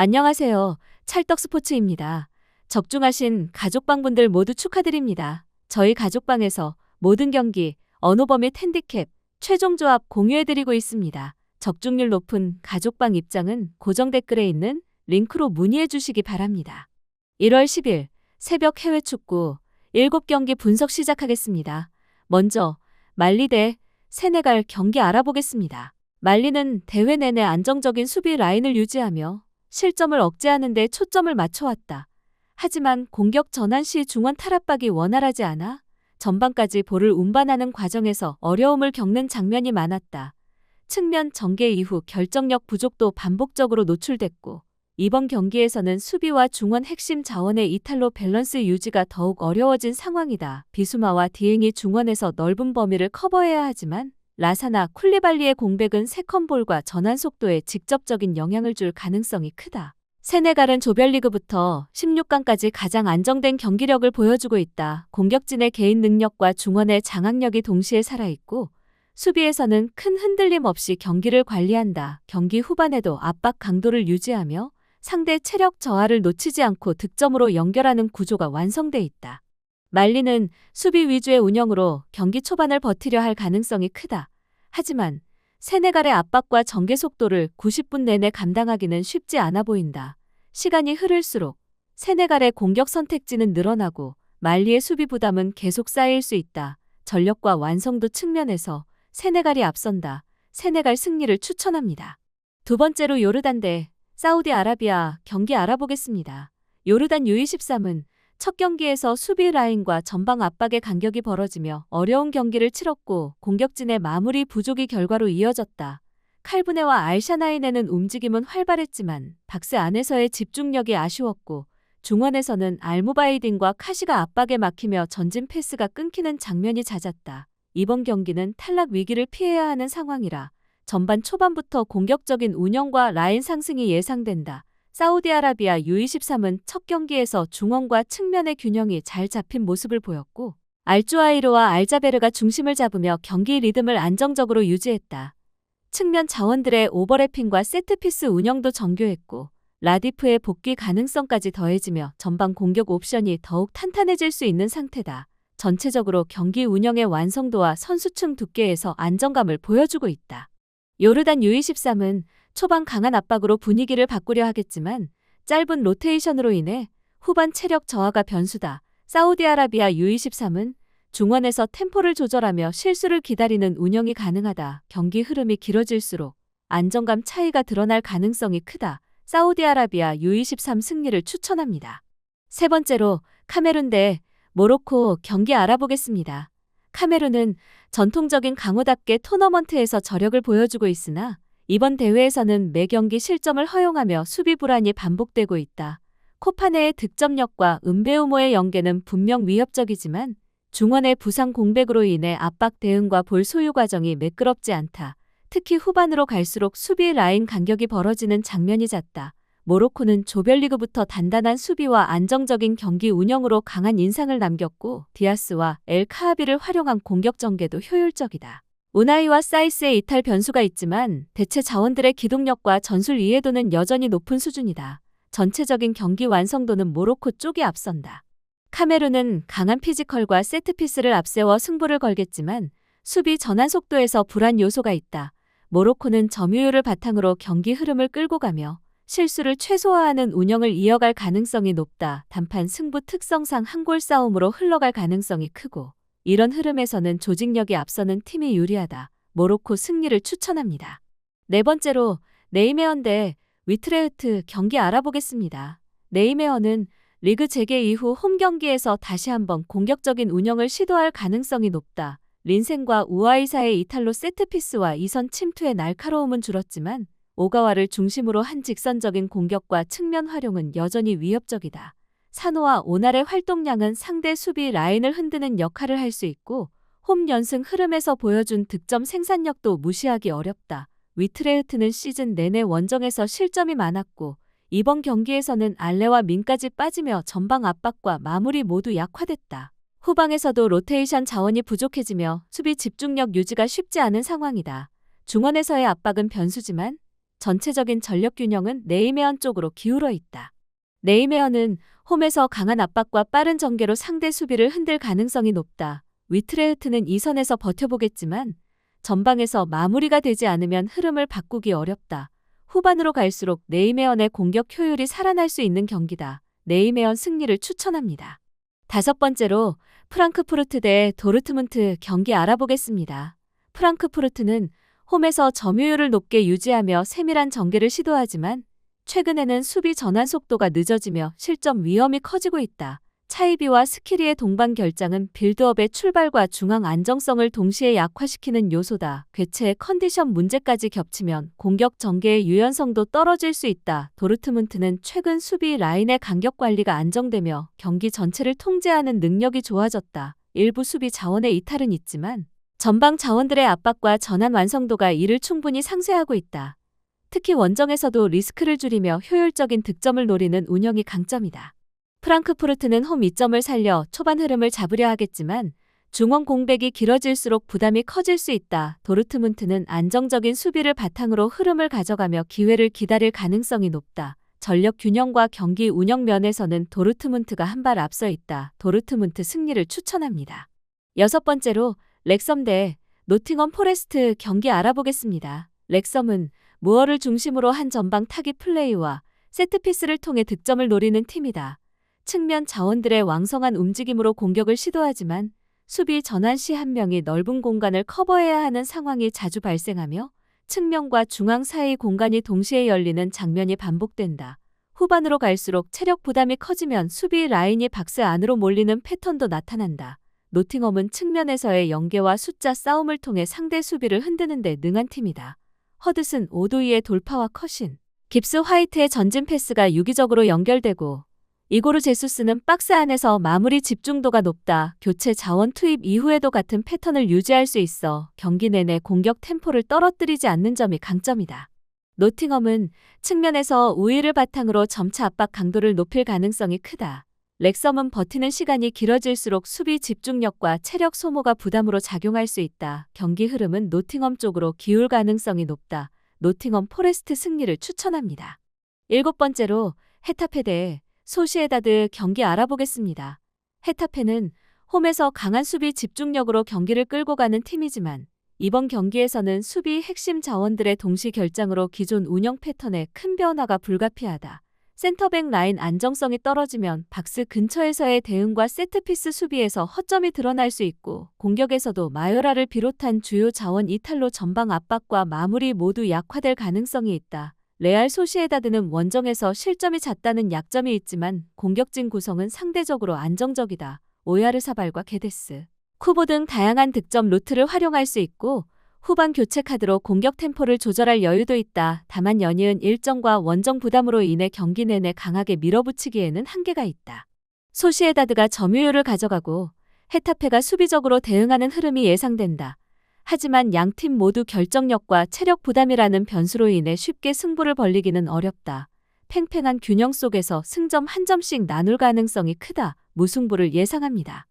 안녕하세요. 찰떡스포츠입니다. 적중하신 가족방분들 모두 축하드립니다. 저희 가족방에서 모든 경기, 언오버 및 핸디캡, 최종 조합 공유해드리고 있습니다. 적중률 높은 가족방 입장은 고정 댓글에 있는 링크로 문의해 주시기 바랍니다. 1월 10일 새벽 해외 축구 7경기 분석 시작하겠습니다. 먼저 말리 대 세네갈 경기 알아보겠습니다. 말리는 대회 내내 안정적인 수비 라인을 유지하며 실점을 억제하는 데 초점을 맞춰왔다. 하지만 공격 전환 시 중원 탈압박이 원활하지 않아 전반까지 볼을 운반하는 과정에서 어려움을 겪는 장면이 많았다. 측면 전개 이후 결정력 부족도 반복적으로 노출됐고, 이번 경기에서는 수비와 중원 핵심 자원의 이탈로 밸런스 유지가 더욱 어려워진 상황이다. 비수마와 디행이 중원에서 넓은 범위를 커버해야 하지만 라사나 쿨리발리의 공백은 세컨볼과 전환 속도에 직접적인 영향을 줄 가능성이 크다. 세네갈은 조별리그부터 16강까지 가장 안정된 경기력을 보여주고 있다. 공격진의 개인 능력과 중원의 장악력이 동시에 살아있고, 수비에서는 큰 흔들림 없이 경기를 관리한다. 경기 후반에도 압박 강도를 유지하며 상대 체력 저하를 놓치지 않고 득점으로 연결하는 구조가 완성돼 있다. 말리는 수비 위주의 운영으로 경기 초반을 버티려 할 가능성이 크다. 하지만 세네갈의 압박과 전개 속도를 90분 내내 감당하기는 쉽지 않아 보인다. 시간이 흐를수록 세네갈의 공격 선택지는 늘어나고 말리의 수비 부담은 계속 쌓일 수 있다. 전력과 완성도 측면에서 세네갈이 앞선다. 세네갈 승리를 추천합니다. 두 번째로 요르단 대 사우디아라비아 경기 알아보겠습니다. 요르단 U23은 첫 경기에서 수비 라인과 전방 압박의 간격이 벌어지며 어려운 경기를 치렀고, 공격진의 마무리 부족이 결과로 이어졌다. 칼부네와 알샤나인에는 움직임은 활발했지만 박스 안에서의 집중력이 아쉬웠고, 중원에서는 알무바이딘과 카시가 압박에 막히며 전진 패스가 끊기는 장면이 잦았다. 이번 경기는 탈락 위기를 피해야 하는 상황이라 전반 초반부터 공격적인 운영과 라인 상승이 예상된다. 사우디아라비아 U23은 첫 경기에서 중원과 측면의 균형이 잘 잡힌 모습을 보였고, 알주아이르와 알자베르가 중심을 잡으며 경기 리듬을 안정적으로 유지했다. 측면 자원들의 오버래핑과 세트피스 운영도 정교했고, 라디프의 복귀 가능성까지 더해지며 전방 공격 옵션이 더욱 탄탄해질 수 있는 상태다. 전체적으로 경기 운영의 완성도와 선수층 두께에서 안정감을 보여주고 있다. 요르단 U23은 초반 강한 압박으로 분위기를 바꾸려 하겠지만 짧은 로테이션으로 인해 후반 체력 저하가 변수다. 사우디아라비아 U23은 중원에서 템포를 조절하며 실수를 기다리는 운영이 가능하다. 경기 흐름이 길어질수록 안정감 차이가 드러날 가능성이 크다. 사우디아라비아 U23 승리를 추천합니다. 세 번째로 카메룬 대 모로코 경기 알아보겠습니다. 카메룬은 전통적인 강호답게 토너먼트에서 저력을 보여주고 있으나 이번 대회에서는 매 경기 실점을 허용하며 수비 불안이 반복되고 있다. 코파네의 득점력과 은베우모의 연계는 분명 위협적이지만 중원의 부상 공백으로 인해 압박 대응과 볼 소유 과정이 매끄럽지 않다. 특히 후반으로 갈수록 수비 라인 간격이 벌어지는 장면이 잦다. 모로코는 조별리그부터 단단한 수비와 안정적인 경기 운영으로 강한 인상을 남겼고, 디아스와 엘 카하비를 활용한 공격 전개도 효율적이다. 우나이와 사이스의 이탈 변수가 있지만 대체 자원들의 기동력과 전술 이해도는 여전히 높은 수준이다. 전체적인 경기 완성도는 모로코 쪽이 앞선다. 카메룬은 강한 피지컬과 세트피스를 앞세워 승부를 걸겠지만 수비 전환 속도에서 불안 요소가 있다. 모로코는 점유율을 바탕으로 경기 흐름을 끌고 가며 실수를 최소화하는 운영을 이어갈 가능성이 높다. 단판 승부 특성상 한 골 싸움으로 흘러갈 가능성이 크고, 이런 흐름에서는 조직력이 앞서는 팀이 유리하다. 모로코 승리를 추천합니다. 네 번째로 네이메언 대 위트레흐트 경기 알아보겠습니다. 네이메언은 리그 재개 이후 홈 경기에서 다시 한번 공격적인 운영을 시도할 가능성이 높다. 린센과 우아이사의 이탈로 세트피스와 이선 침투의 날카로움은 줄었지만 오가와를 중심으로 한 직선적인 공격과 측면 활용은 여전히 위협적이다. 사노와 오날의 활동량은 상대 수비 라인을 흔드는 역할을 할 수 있고, 홈 연승 흐름에서 보여준 득점 생산력도 무시하기 어렵다. 위트레흐트는 시즌 내내 원정에서 실점이 많았고, 이번 경기에서는 알레와 민까지 빠지며 전방 압박과 마무리 모두 약화됐다. 후방에서도 로테이션 자원이 부족해지며 수비 집중력 유지가 쉽지 않은 상황이다. 중원에서의 압박은 변수지만 전체적인 전력 균형은 네이메어 쪽으로 기울어 있다. 네이메어는 홈에서 강한 압박과 빠른 전개로 상대 수비를 흔들 가능성이 높다. 위트레흐트는 이 선에서 버텨보겠지만 전방에서 마무리가 되지 않으면 흐름을 바꾸기 어렵다. 후반으로 갈수록 네이메언의 공격 효율이 살아날 수 있는 경기다. 네이메언 승리를 추천합니다. 다섯 번째로 프랑크푸르트 대 도르트문트 경기 알아보겠습니다. 프랑크푸르트는 홈에서 점유율을 높게 유지하며 세밀한 전개를 시도하지만 최근에는 수비 전환 속도가 늦어지며 실점 위험이 커지고 있다. 차이비와 스키리의 동반 결장은 빌드업의 출발과 중앙 안정성을 동시에 약화시키는 요소다. 교체의 컨디션 문제까지 겹치면 공격 전개의 유연성도 떨어질 수 있다. 도르트문트는 최근 수비 라인의 간격 관리가 안정되며 경기 전체를 통제하는 능력이 좋아졌다. 일부 수비 자원의 이탈은 있지만 전방 자원들의 압박과 전환 완성도가 이를 충분히 상쇄하고 있다. 특히 원정에서도 리스크를 줄이며 효율적인 득점을 노리는 운영이 강점이다. 프랑크푸르트는 홈 2점을 살려 초반 흐름을 잡으려 하겠지만 중원 공백이 길어질수록 부담이 커질 수 있다. 도르트문트는 안정적인 수비를 바탕으로 흐름을 가져가며 기회를 기다릴 가능성이 높다. 전력 균형과 경기 운영 면에서는 도르트문트가 한 발 앞서 있다. 도르트문트 승리를 추천합니다. 여섯 번째로 렉섬 대 노팅엄 포레스트 경기 알아보겠습니다. 렉섬은 무어를 중심으로 한 전방 타깃 플레이와 세트피스를 통해 득점을 노리는 팀이다. 측면 자원들의 왕성한 움직임으로 공격을 시도하지만 수비 전환 시 한 명이 넓은 공간을 커버해야 하는 상황이 자주 발생하며 측면과 중앙 사이 공간이 동시에 열리는 장면이 반복된다. 후반으로 갈수록 체력 부담이 커지면 수비 라인이 박스 안으로 몰리는 패턴도 나타난다. 노팅엄은 측면에서의 연계와 숫자 싸움을 통해 상대 수비를 흔드는 데 능한 팀이다. 허드슨 오도이의 돌파와 컷신, 깁스 화이트의 전진 패스가 유기적으로 연결되고 이고르 제수스는 박스 안에서 마무리 집중도가 높다. 교체 자원 투입 이후에도 같은 패턴을 유지할 수 있어 경기 내내 공격 템포를 떨어뜨리지 않는 점이 강점이다. 노팅엄은 측면에서 우위를 바탕으로 점차 압박 강도를 높일 가능성이 크다. 렉섬은 버티는 시간이 길어질수록 수비 집중력과 체력 소모가 부담으로 작용할 수 있다. 경기 흐름은 노팅엄 쪽으로 기울 가능성이 높다. 노팅엄 포레스트 승리를 추천합니다. 일곱 번째로 헤타페 대 소시에다드 경기 알아보겠습니다. 헤타페는 홈에서 강한 수비 집중력으로 경기를 끌고 가는 팀이지만 이번 경기에서는 수비 핵심 자원들의 동시 결장으로 기존 운영 패턴에 큰 변화가 불가피하다. 센터백 라인 안정성이 떨어지면 박스 근처에서의 대응과 세트피스 수비에서 허점이 드러날 수 있고 공격에서도 마요라를 비롯한 주요 자원 이탈로 전방 압박과 마무리 모두 약화될 가능성이 있다. 레알 소시에다드는 원정에서 실점이 잦다는 약점이 있지만 공격진 구성은 상대적으로 안정적이다. 오야르사발과 게데스, 쿠보 등 다양한 득점 루트를 활용할 수 있고 후반 교체 카드로 공격 템포를 조절할 여유도 있다. 다만 연이은 일정과 원정 부담으로 인해 경기 내내 강하게 밀어붙이기에는 한계가 있다. 소시에다드가 점유율을 가져가고 헤타페가 수비적으로 대응하는 흐름이 예상된다. 하지만 양팀 모두 결정력과 체력 부담이라는 변수로 인해 쉽게 승부를 벌리기는 어렵다. 팽팽한 균형 속에서 승점 한 점씩 나눌 가능성이 크다. 무승부를 예상합니다.